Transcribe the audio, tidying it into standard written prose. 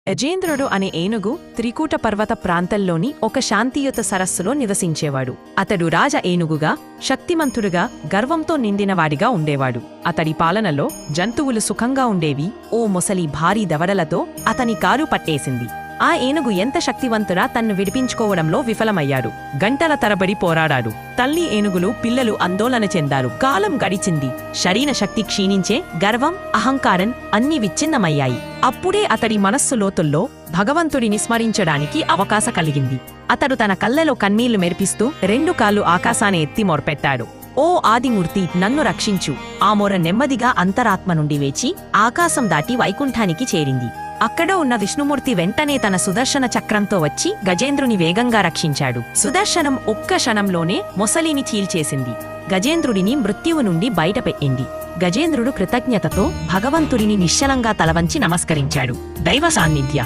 యజేంద్రుడు అనే ఏనుగు త్రికూట పర్వత ప్రాంతంలోని ఒక శాంతియుత సరస్సులో నివసించేవాడు. అతడు రాజ ఏనుగుగా, శక్తిమంతుడుగా, గర్వంతో నిండినవాడిగా ఉండేవాడు. అతడి పాలనలో జంతువులు సుఖంగా ఉండేవి. ఓ మొసలి భారీ దవడలతో అతని కారు పట్టేసింది. ఆ ఏనుగు ఎంత శక్తివంతుడా తన్ను విడిపించుకోవడంలో విఫలమయ్యాడు. గంటల తరబడి పోరాడాడు. తల్లి ఏనుగులు, పిల్లలు ఆందోళన చెందారు. కాలం గడిచింది. శరీర శక్తి క్షీణించే, గర్వం, అహంకారం అన్నీ విచ్ఛిన్నమయ్యాయి. అప్పుడే అతడి మనస్సు లోతుల్లో భగవంతుడిని స్మరించడానికి అవకాశం కలిగింది. అతడు తన కళ్ళలో కన్నీళ్లు మెరిపిస్తూ 2 కాళ్ళు ఆకాశాన్ని ఎత్తి మొర్పెట్టాడు. ఓ ఆదిమూర్తి, నన్ను రక్షించు. ఆ మొర నెమ్మదిగా అంతరాత్మ నుండి వేచి ఆకాశం దాటి వైకుంఠానికి చేరింది. అక్కడ ఉన్న విష్ణుమూర్తి వెంటనే తన సుదర్శన చక్రంతో వచ్చి గజేంద్రుని వేగంగా రక్షించాడు. సుదర్శనం ఒక్క క్షణంలోనే మొసలిని చీల్చేసింది. గజేంద్రుడిని మృత్యువు నుండి బయటపెట్టింది. గజేంద్రుడు కృతజ్ఞతతో భగవంతుడిని నిశ్చలంగా తలవంచి నమస్కరించాడు. దైవ సాన్నిధ్య